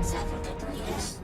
Zephyr debris.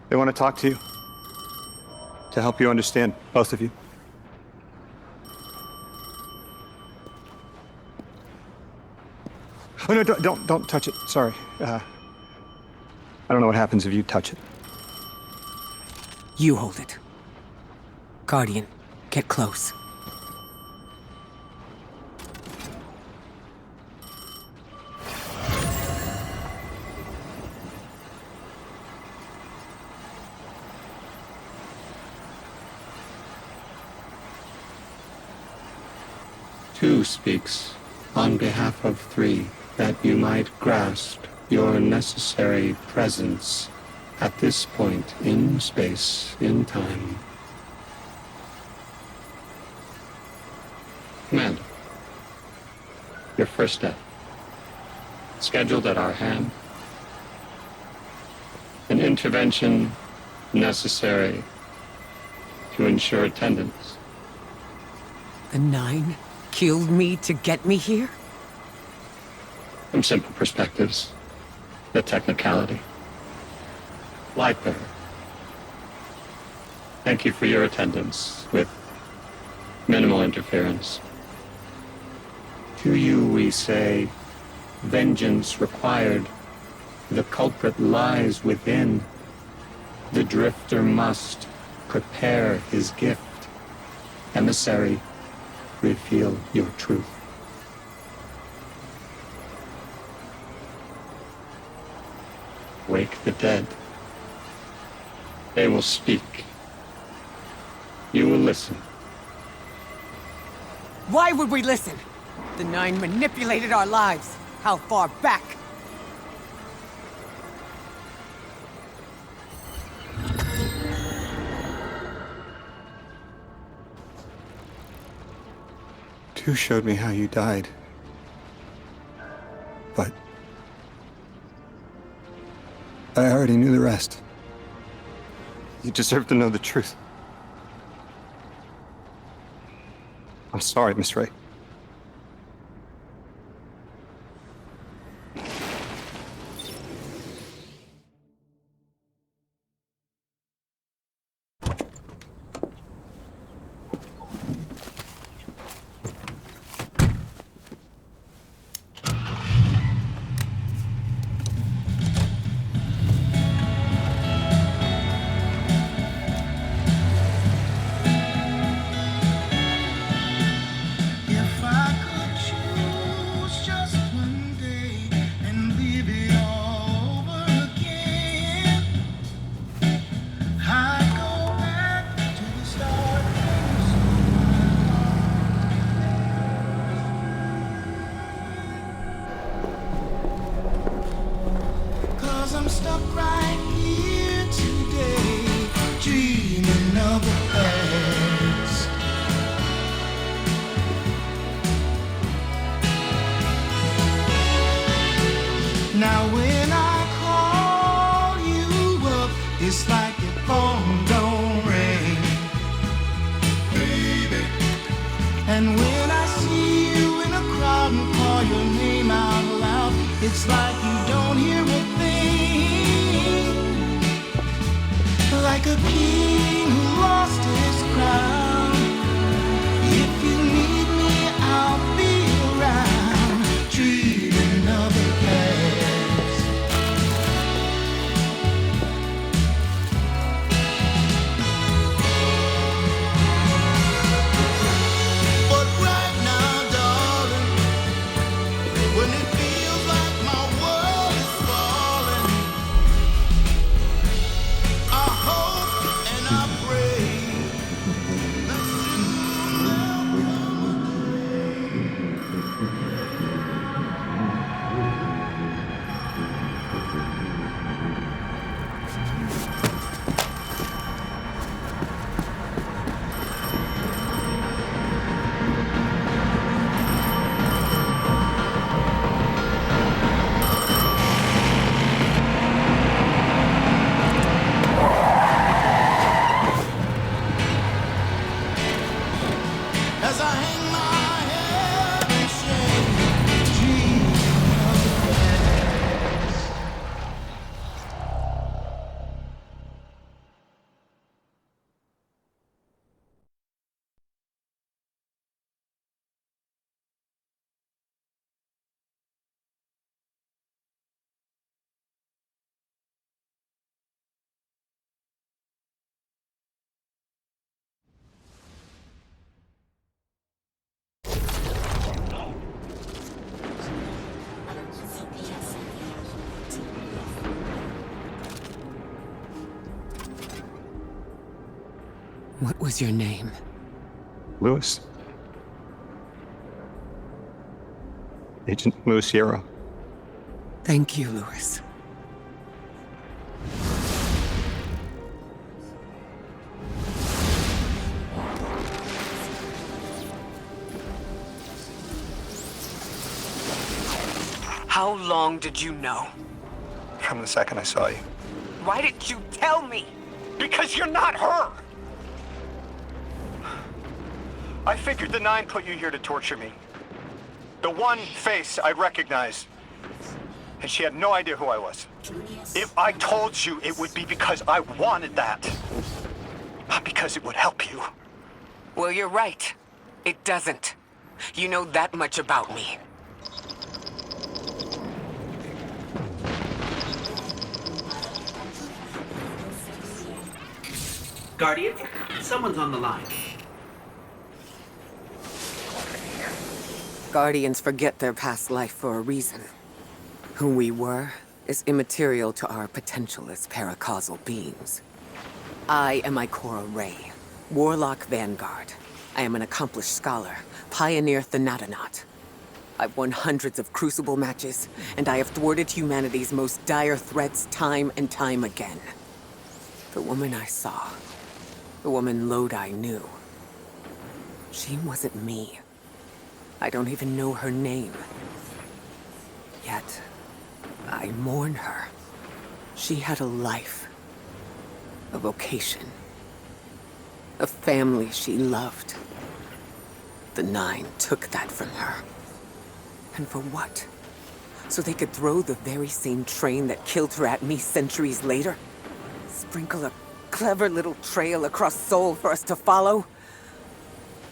They want to talk to you. To help you understand, both of you. Oh no, don't touch it. Sorry. I don't know what happens if you touch it. You hold it. Guardian, get close. Two speaks on behalf of three. that you might grasp your necessary presence at this point in space, in time. Commander, your first step, scheduled at our hand. An intervention necessary to ensure attendance. The Nine killed me to get me here? From simple perspectives, the technicality. Lightbearer, thank you for your attendance with minimal interference. To you we say, vengeance required. The culprit lies within. The drifter must prepare his gift. Emissary, reveal your truth. Wake the dead. They will speak. You will listen. Why would we listen? The Nine manipulated our lives. How far back? Tu showed me how you died. But I already knew the rest. You deserve to know the truth. I'm sorry, Miss Ray. Now when I call you up, it's like your phone don't ring, baby. And when I see you in a crowd and call your name out loud, it's like you don't hear a thing. Like a king who lost his crown. If you need me, I'll be around, treating other past. But right now, darling, when it feels like my world is falling, I hope and I pray that soon there'll come a day. As I hang my head in shame, dreaming of the past. What was your name? Lewis. Agent Louis Sierra. Thank you, Louis. How long did you know? From the second I saw you. Why didn't you tell me? Because you're not her! I figured the Nine put you here to torture me. The one face I recognize. And she had no idea who I was. If I told you, it would be because I wanted that. Not because it would help you. Well, you're right. It doesn't. You know that much about me. Guardian, someone's on the line. Guardians forget their past life for a reason. Who we were is immaterial to our potential as paracausal beings. I am Ikora Rey, Warlock Vanguard. I am an accomplished scholar, pioneer Thanatonaut. I've won hundreds of Crucible matches, and I have thwarted humanity's most dire threats time and time again. The woman I saw, the woman Lodi knew, she wasn't me. I don't even know her name. Yet, I mourn her. She had a life, a vocation, a family she loved. The Nine took that from her. And for what? So they could throw the very same train that killed her at me centuries later? Sprinkle a clever little trail across Seoul for us to follow?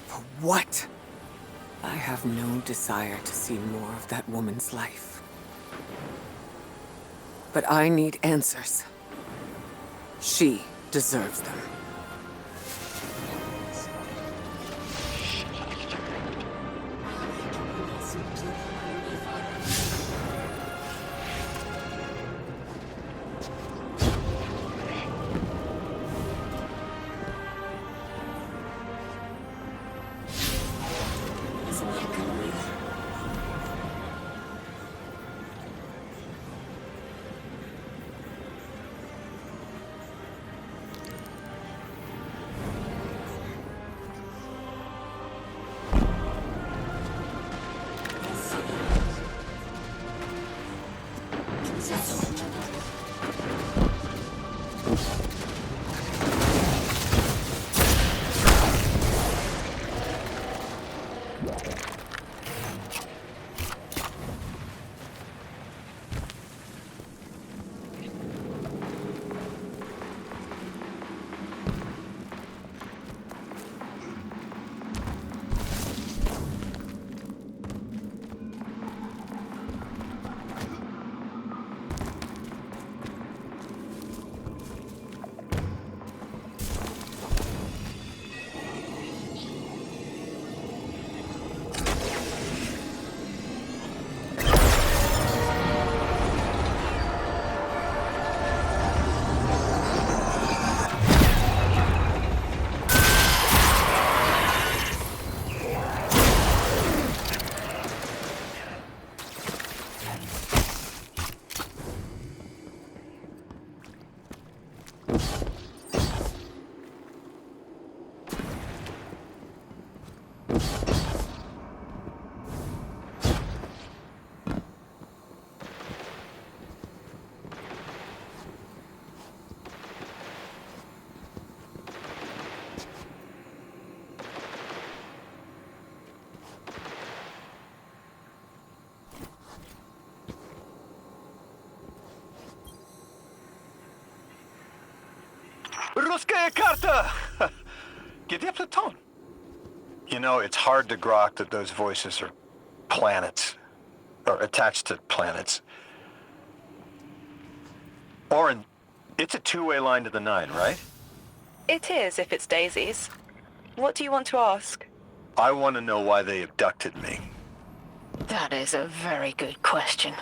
For what? I have no desire to see more of that woman's life. But I need answers. She deserves them. Ruskaya Karta! Где Platon? You know, it's hard to grok that those voices are planets. Or attached to planets. Orin, it's a two-way line to the Nine, right? It is, if it's Daisy's. What do you want to ask? I want to know why they abducted me. That is a very good question.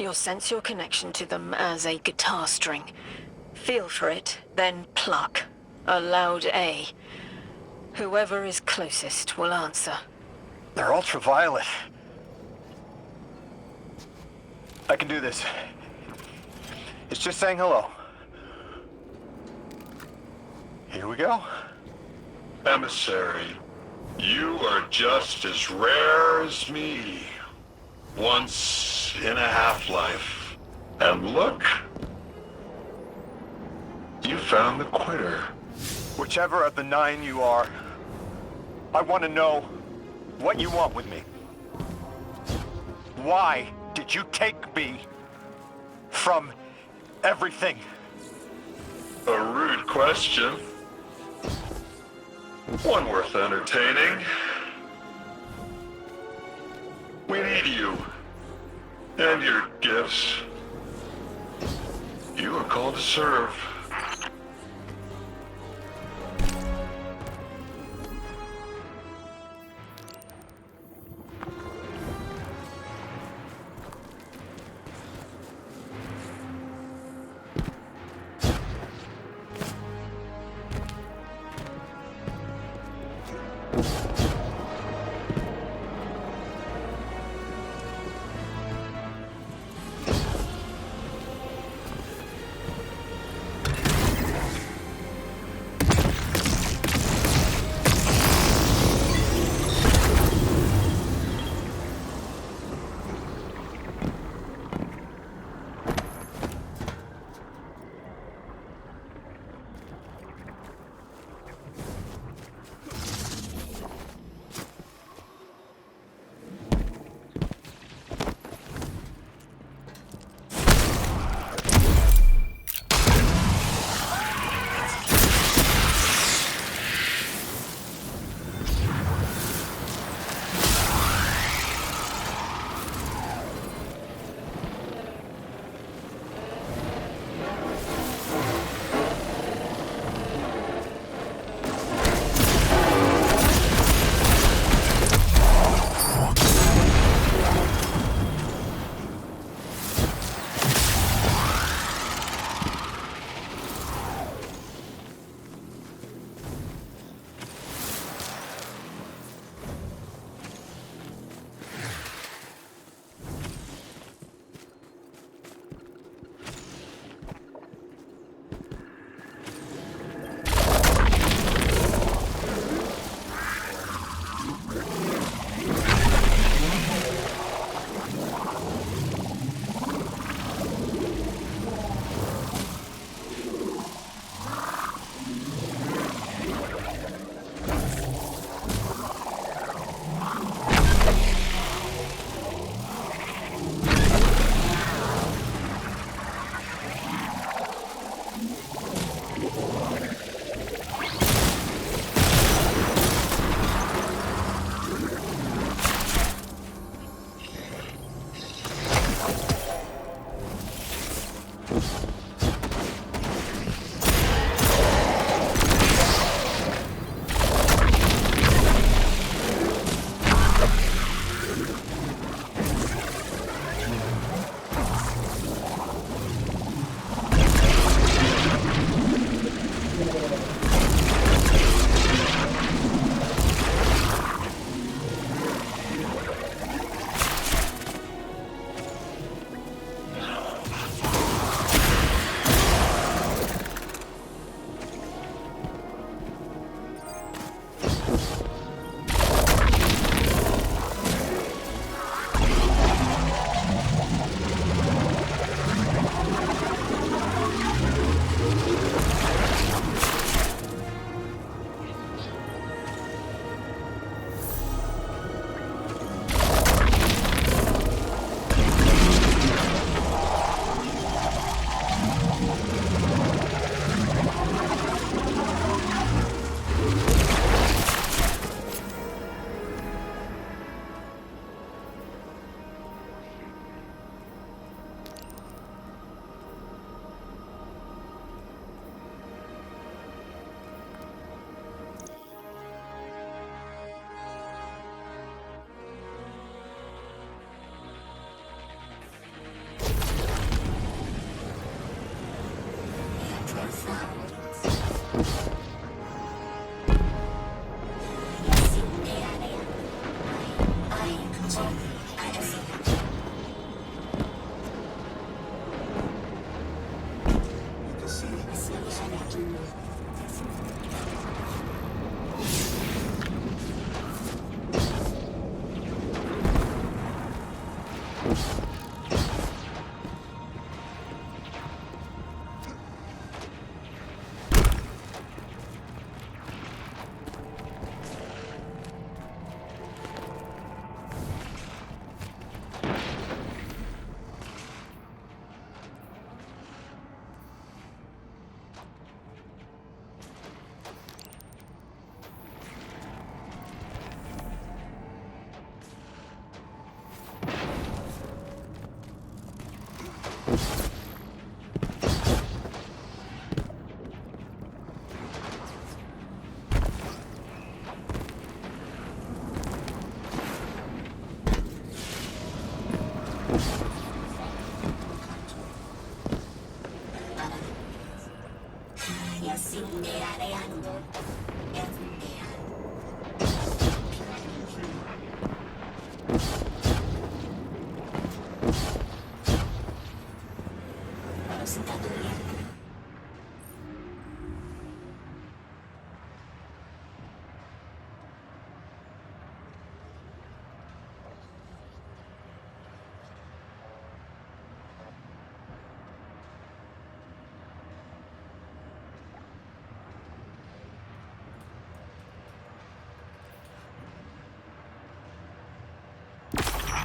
You'll sense your connection to them as a guitar string. Feel for it, then pluck. A loud A. Whoever is closest will answer. They're ultraviolet. I can do this. It's just saying hello. Here we go. Emissary, you are just as rare as me. Once in a half-life. And look, you found the quitter. Whichever of the 9 you are, I want to know what you want with me. Why did you take me from everything? A rude question. One worth entertaining. We need you. And your gifts. You are called to serve.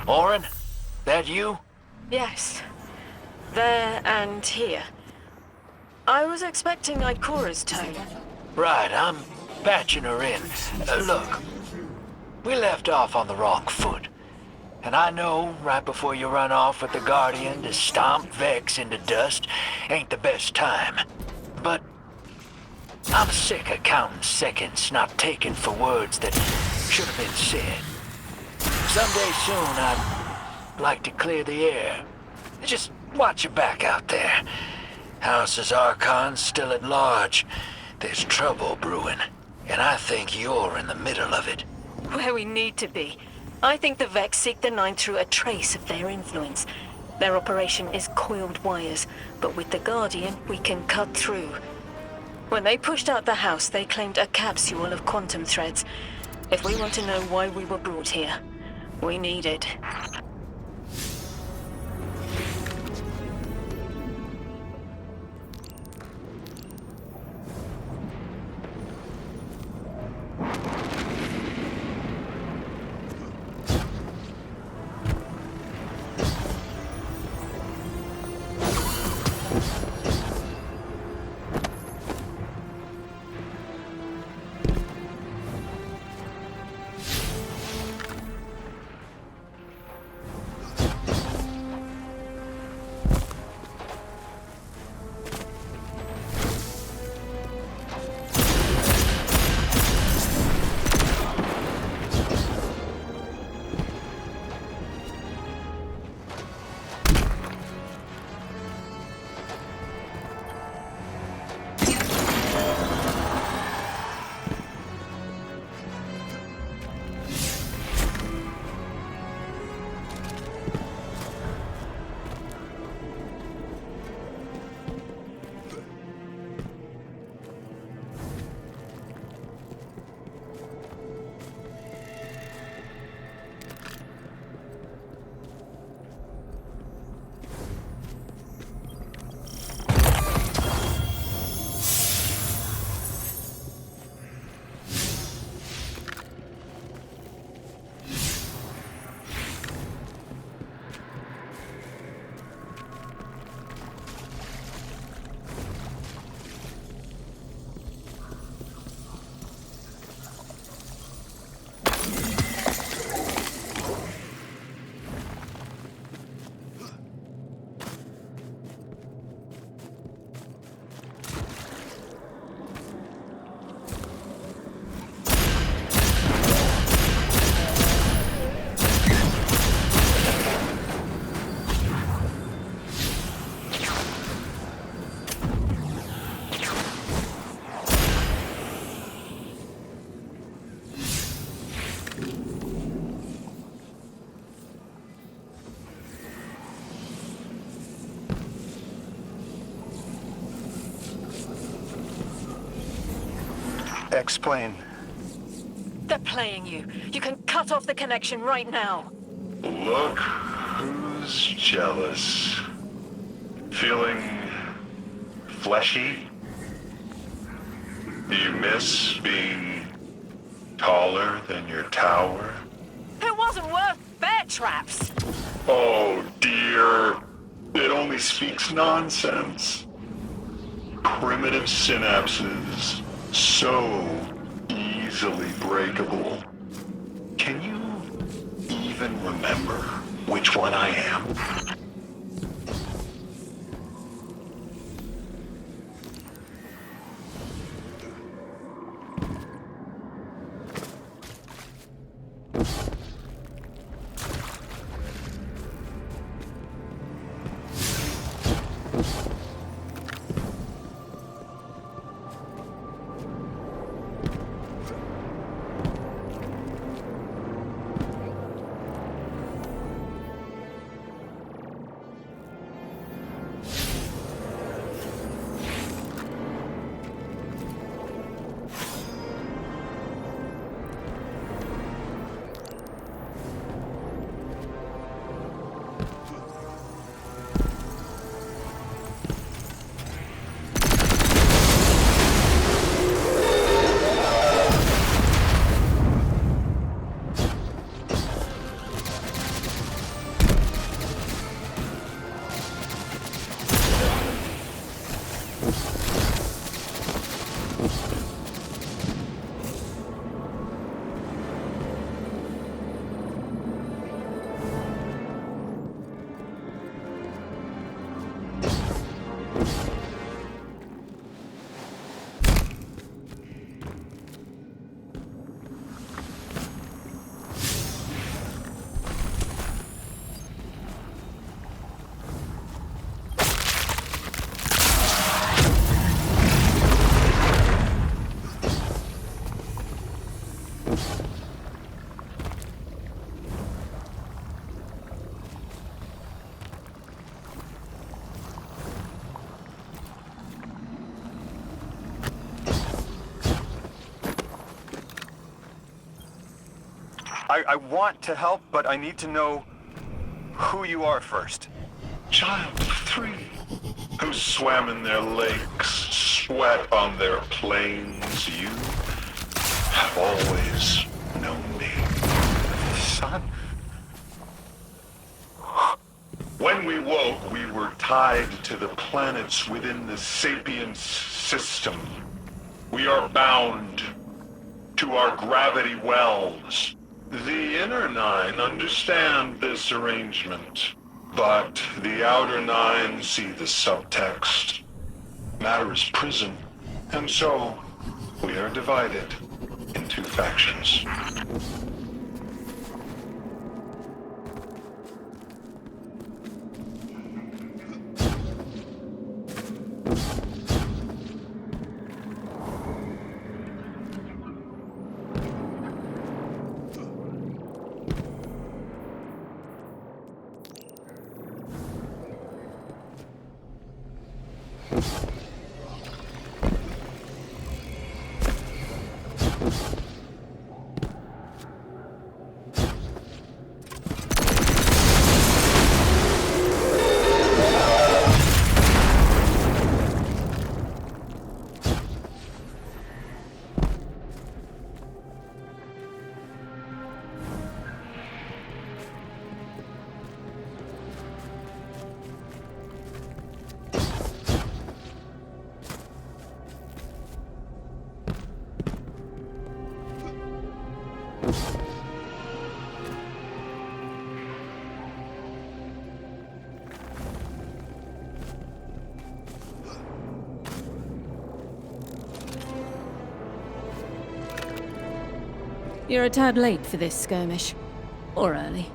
Orin? That you? Yes. There and here. I was expecting Ikora's tone. Right, I'm patching her in. Look, we left off on the wrong foot. And I know right before you run off with the Guardian to stomp Vex into dust ain't the best time. But I'm sick of counting seconds not taken for words that should have been said. Someday soon I'd like to clear the air. Just watch your back out there. House's Archon's still at large. There's trouble brewing, and I think you're in the middle of it. Where we need to be. I think the Vex seek the Nine through a trace of their influence. Their operation is coiled wires, but with the Guardian, we can cut through. When they pushed out the house, they claimed a capsule of quantum threads. If we want to know why we were brought here, we need it. Explain. They're playing you. You can cut off the connection right now. Look who's jealous. Feeling fleshy? Do you miss being taller than your tower? It wasn't worth bear traps. Oh dear. It only speaks nonsense. Primitive synapses, so easily breakable. Can you even remember which one I am? I want to help, but I need to know who you are first. Child of 3, who swam in their lakes, sweat on their plains. You have always known me. Son? When we woke, we were tied to the planets within the Sapience system. We are bound to our gravity wells. The Inner 9 understand this arrangement, but the Outer 9 see the subtext. Matter is prison, and so we are divided in 2 factions. You're a tad late for this skirmish. Or early.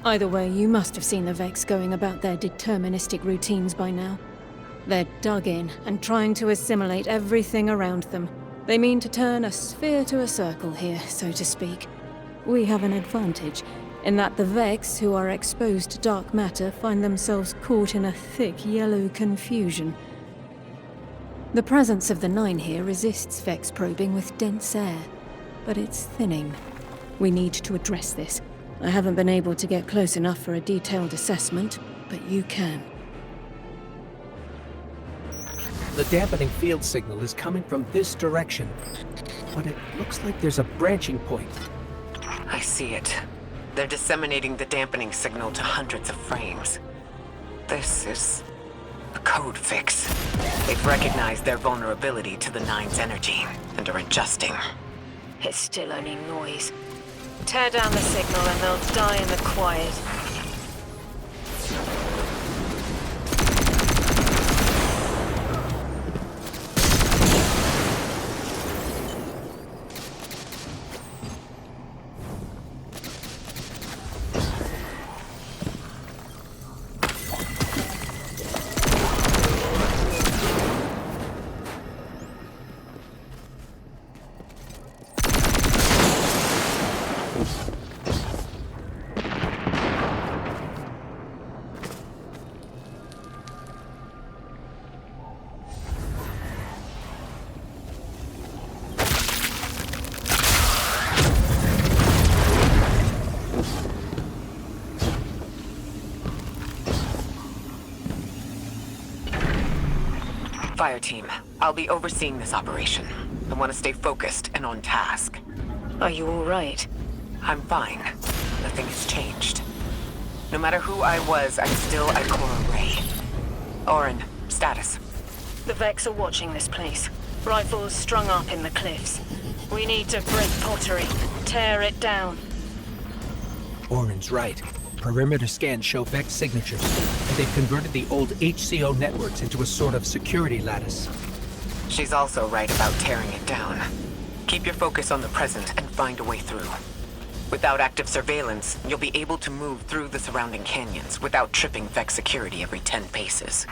Either way, you must have seen the Vex going about their deterministic routines by now. They're dug in and trying to assimilate everything around them. They mean to turn a sphere to a circle here, so to speak. We have an advantage, in that the Vex who are exposed to dark matter find themselves caught in a thick yellow confusion. The presence of the Nine here resists Vex probing with dense air, but it's thinning. We need to address this. I haven't been able to get close enough for a detailed assessment, but you can. The dampening field signal is coming from this direction, but it looks like there's a branching point. I see it. They're disseminating the dampening signal to hundreds of frames. This is a code fix. They've recognized their vulnerability to the Nine's energy and are adjusting. It's still only noise. Tear down the signal and they'll die in the quiet. Fire team, I'll be overseeing this operation. I want to stay focused and on task. Are you all right? I'm fine. Nothing has changed. No matter who I was, I'm still Ikora Rey. Orin, status. The Vex are watching this place. Rifles strung up in the cliffs. We need to break pottery. Tear it down. Orin's right. Perimeter scans show Vex signatures, and they've converted the old HCO networks into a sort of security lattice. She's also right about tearing it down. Keep your focus on the present and find a way through. Without active surveillance, you'll be able to move through the surrounding canyons without tripping Vex security every 10 paces.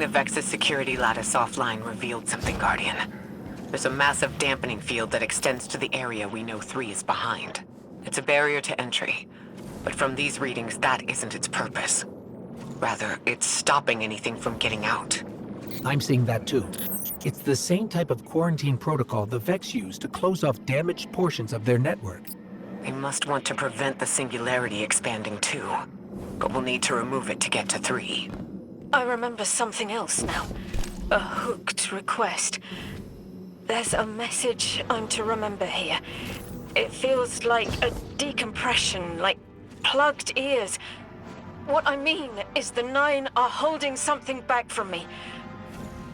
the Vex's security lattice offline revealed something, Guardian. There's a massive dampening field that extends to the area we know 3 is behind. It's a barrier to entry, but from these readings, that isn't its purpose. Rather, it's stopping anything from getting out. I'm seeing that too. It's the same type of quarantine protocol the Vex use to close off damaged portions of their network. They must want to prevent the singularity expanding too, but we'll need to remove it to get to 3. I remember something else now. A hooked request. There's a message I'm to remember here. It feels like a decompression, like plugged ears. What I mean is the 9 are holding something back from me.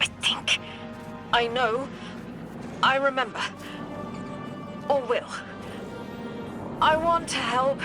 I think. I know. I remember. Or will. I want to help.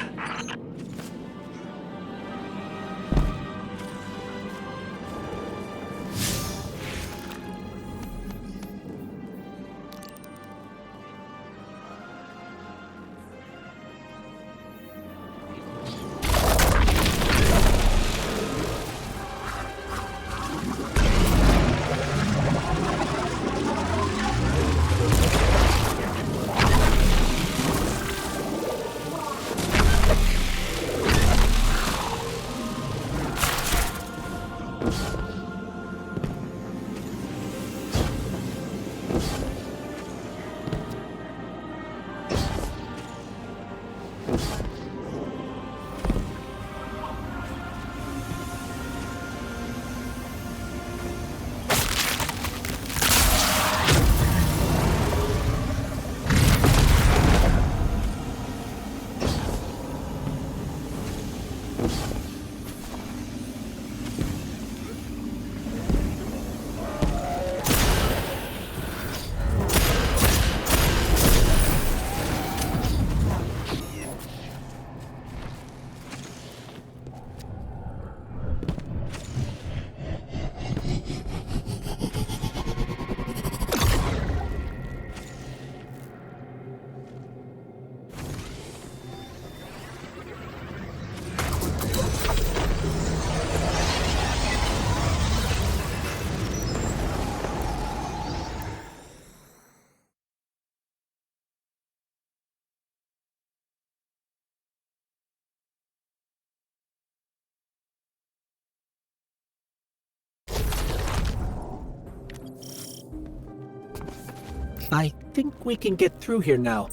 I think we can get through here now.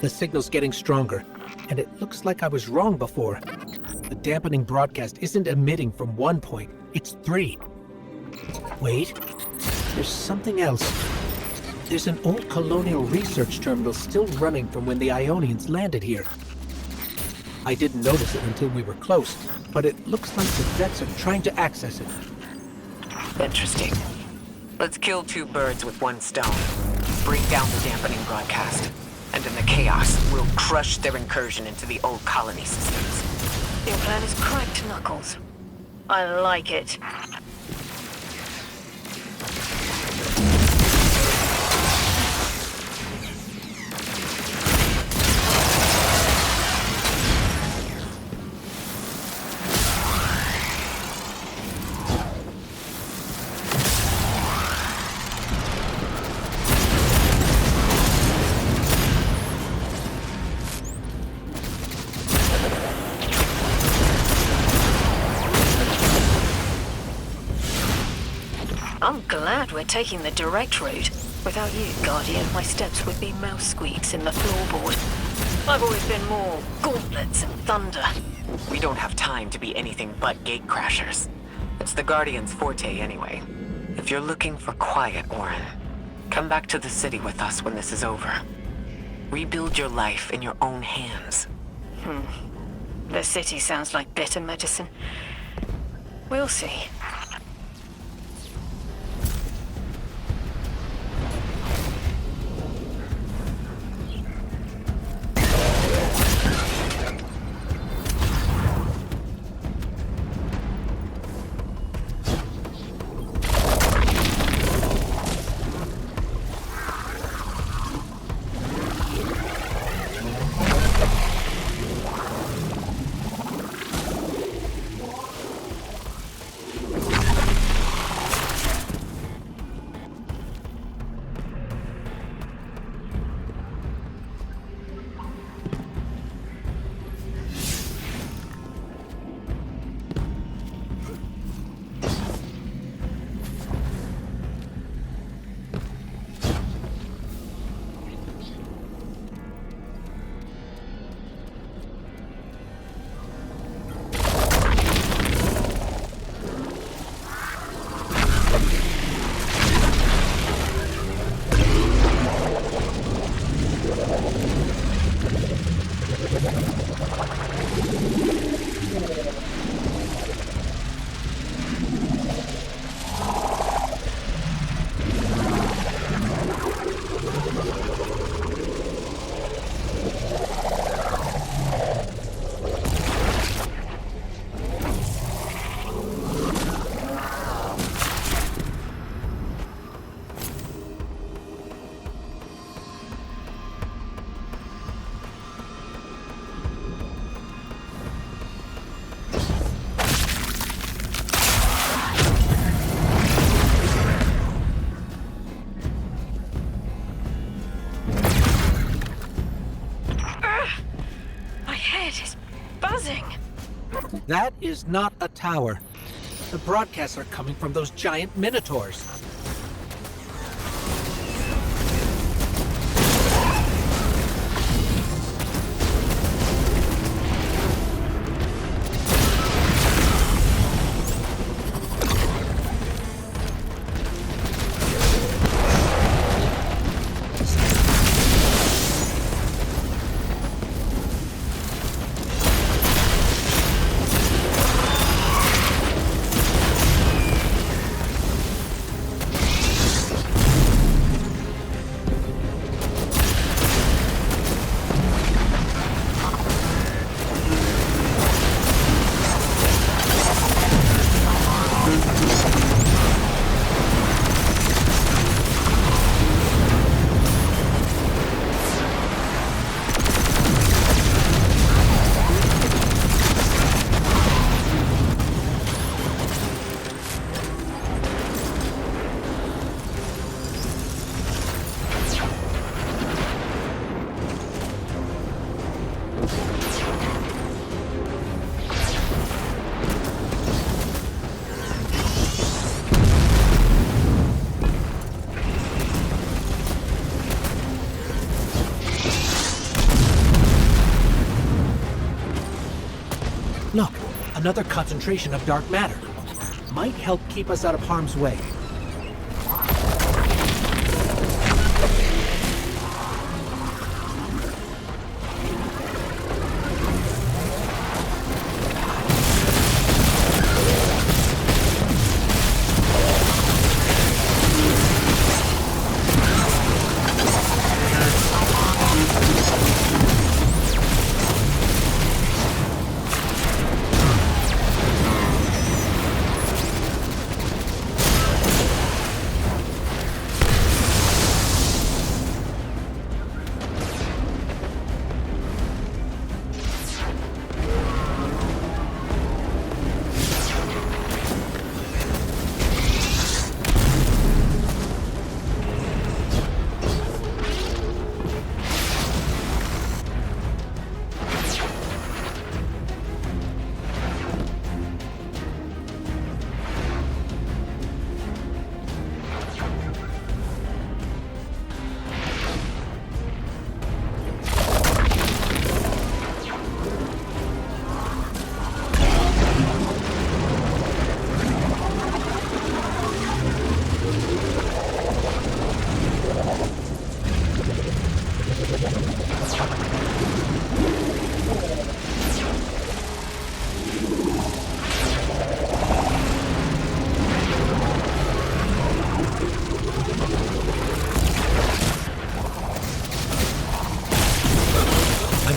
The signal's getting stronger, and it looks like I was wrong before. The dampening broadcast isn't emitting from 1 point, it's 3. Wait, there's something else. There's an old colonial research terminal still running from when the Ionians landed here. I didn't notice it until we were close, but it looks like the Vex are trying to access it. Interesting. Let's kill 2 birds with 1 stone. Bring down the dampening broadcast. And in the chaos, we'll crush their incursion into the old colony systems. Your plan is cracked, Knuckles. I like it. I'm glad we're taking the direct route. Without you, Guardian, my steps would be mouse squeaks in the floorboard. I've always been more gauntlets and thunder. We don't have time to be anything but gate crashers. It's the Guardian's forte anyway. If you're looking for quiet, Orin, come back to the city with us when this is over. Rebuild your life in your own hands. The city sounds like bitter medicine. We'll see. That is not a tower. The broadcasts are coming from those giant minotaurs. Look, another concentration of dark matter. Might help keep us out of harm's way.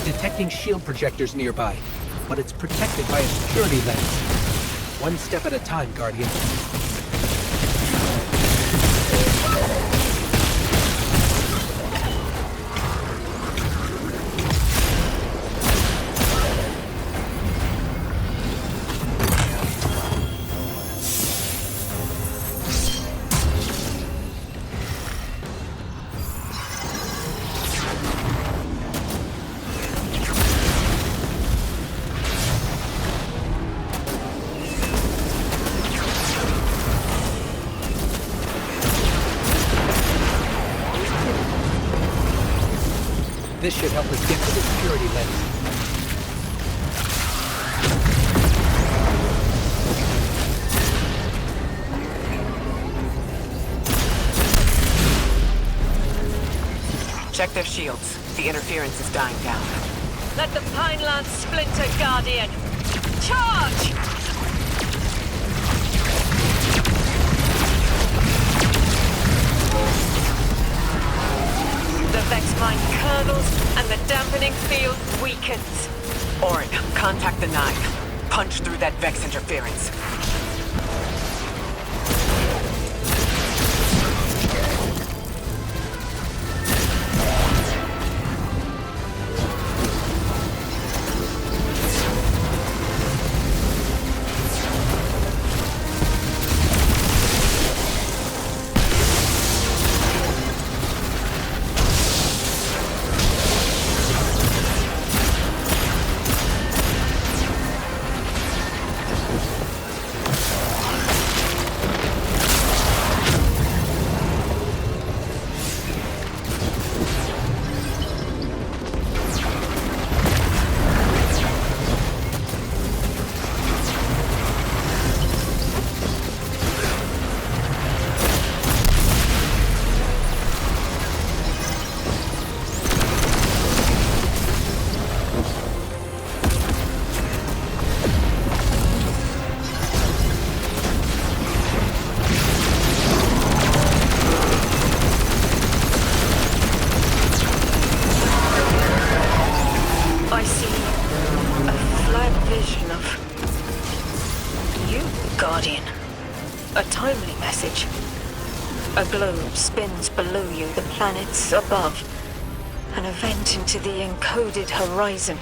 Detecting shield projectors nearby, but it's protected by a security lens. One step at a time, Guardian. This should help us get to the security lens. Check their shields. The interference is dying down. Let the Pinelands splinter, Guardian! Charge! The Vex mine curdles, and the dampening field weakens. Orin, contact the Nine. Punch through that Vex interference. Guardian. A timely message. A globe spins below you, the planets above. An event into the encoded horizon.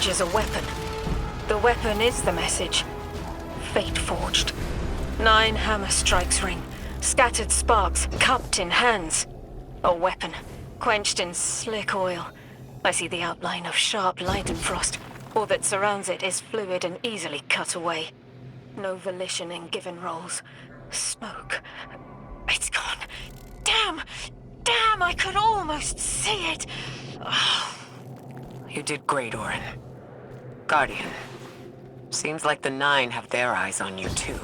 Is a weapon. The weapon is the message. Fate forged. 9 hammer strikes ring. Scattered sparks, cupped in hands. A weapon, quenched in slick oil. I see the outline of sharp Leidenfrost. All that surrounds it is fluid and easily cut away. No volition in given roles. Smoke. It's gone. Damn! Damn, I could almost see it! Oh. You did great, Orin. Guardian. Seems like the 9 have their eyes on you, too.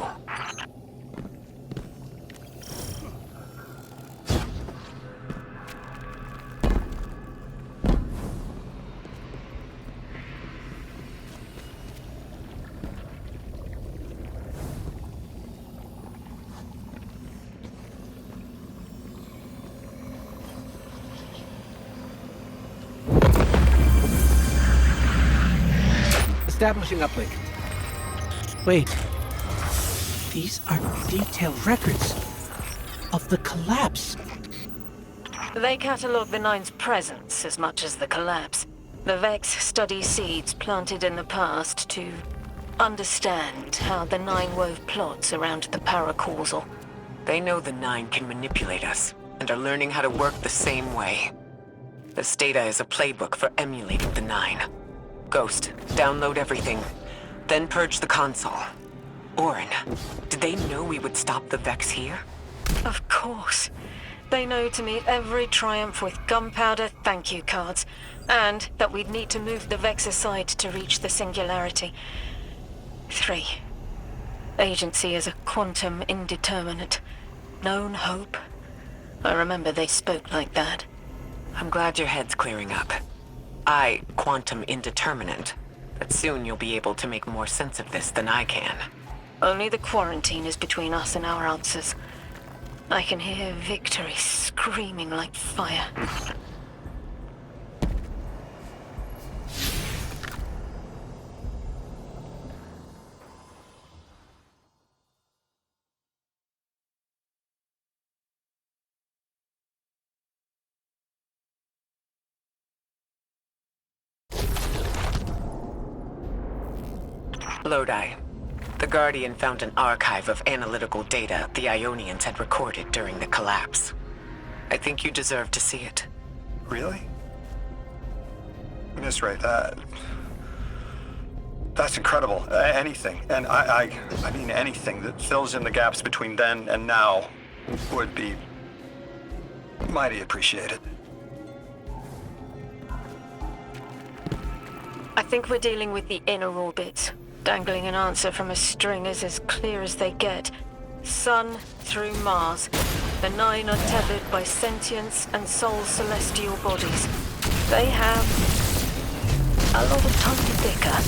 Establishing uplink. Wait. These are detailed records of the collapse. They catalog the 9's presence as much as the collapse. The Vex study seeds planted in the past to understand how the 9 wove plots around the paracausal. They know the 9 can manipulate us, and are learning how to work the same way. This data is a playbook for emulating the 9. Ghost, download everything, then purge the console. Orin, did they know we would stop the Vex here? Of course. They know to meet every triumph with gunpowder thank you cards, and that we'd need to move the Vex aside to reach the singularity. 3. Agency is a quantum indeterminate. Known hope. I remember they spoke like that. I'm glad your head's clearing up. Quantum indeterminate. But soon you'll be able to make more sense of this than I can. Only the quarantine is between us and our answers. I can hear victory screaming like fire. Lodi. The Guardian found an archive of analytical data the Ionians had recorded during the collapse. I think you deserve to see it. Really? Miss Ray, that's incredible. Anything, and I mean anything that fills in the gaps between then and now would be mighty appreciated. I think we're dealing with the inner orbits. Dangling an answer from a string is as clear as they get. Sun through Mars. The 9 are tethered by sentience and soul celestial bodies. They have a lot of time to bicker.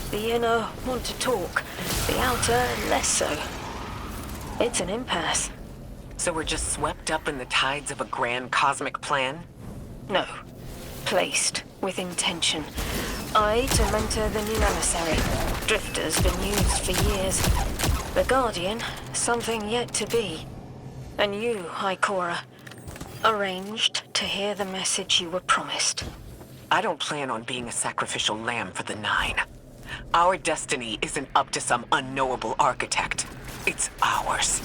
The inner want to talk, the outer less so. It's an impasse. So we're just swept up in the tides of a grand cosmic plan? No. Placed with intention. I to mentor the new emissary. Drifter's been used for years. The Guardian, something yet to be. And you, Ikora, arranged to hear the message you were promised. I don't plan on being a sacrificial lamb for the 9. Our destiny isn't up to some unknowable architect. It's ours.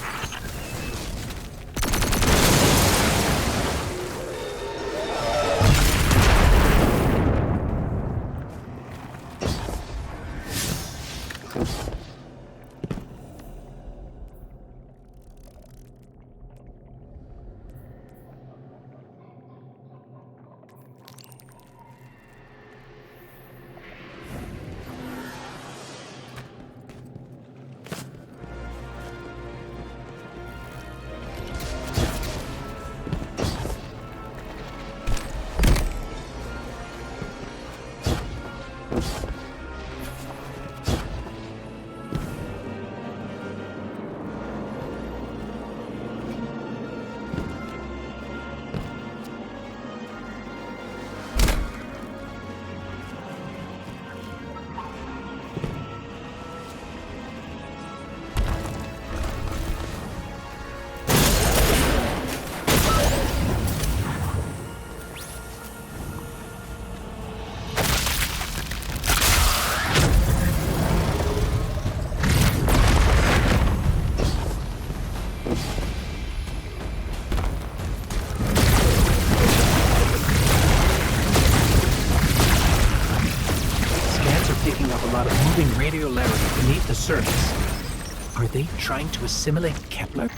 building radiolarity beneath the surface. Are they trying to assimilate Kepler?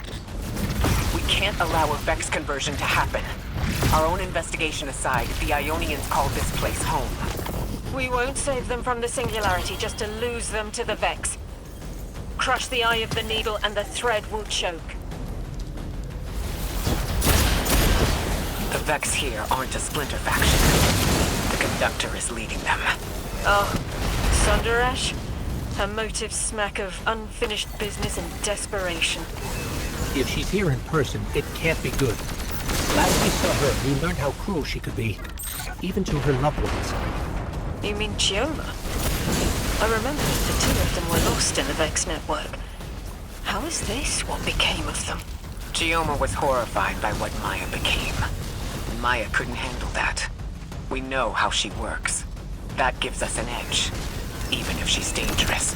We can't allow a Vex conversion to happen. Our own investigation aside, the Ionians called this place home. We won't save them from the singularity just to lose them to the Vex. Crush the eye of the needle and the thread will choke. The Vex here aren't a splinter faction. The Conductor is leading them. Oh, Sundarash? Her motives smack of unfinished business and desperation. If she's here in person, it can't be good. Last we saw her, we learned how cruel she could be, even to her loved ones. You mean Chioma? I remember the two of them were lost in the Vex network. How is this what became of them? Chioma was horrified by what Maya became. Maya couldn't handle that. We know how she works. That gives us an edge, even if she's dangerous.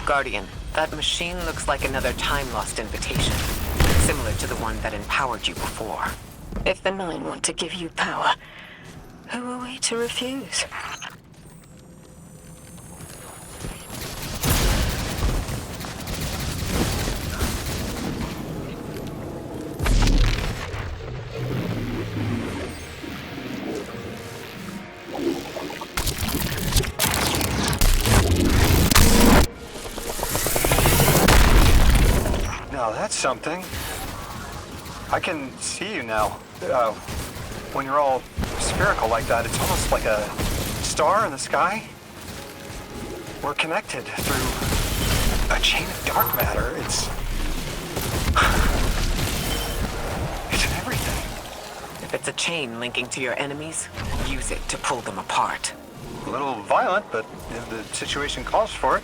Guardian, that machine looks like another time-lost invitation, similar to the one that empowered you before. If the Nine want to give you power, who are we to refuse? Now that's something. I can see you now. When you're all spherical like that, it's almost like a star in the sky. We're connected through a chain of dark matter. It's in everything. If it's a chain linking to your enemies, use it to pull them apart. A little violent, but if the situation calls for it.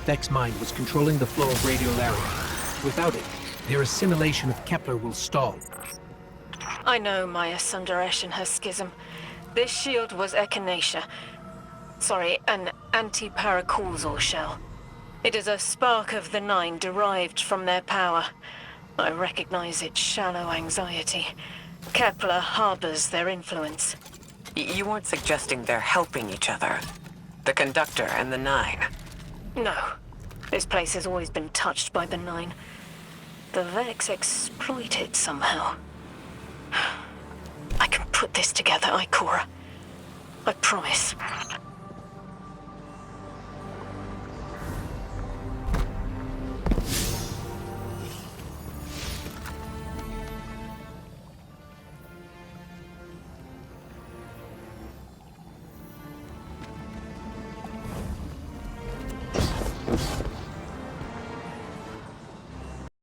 Vex mind was controlling the flow of radiolaria. Without it, their assimilation of Kepler will stall. I know Maya Sundaresh and her schism. This shield was echinacea. Sorry, an anti-paracausal shell. It is a spark of the Nine derived from their power. I recognize its shallow anxiety. Kepler harbors their influence. You weren't suggesting they're helping each other? The Conductor and the Nine? No. This place has always been touched by the Nine. The Vex exploit it somehow. I can put this together, Ikora. I promise.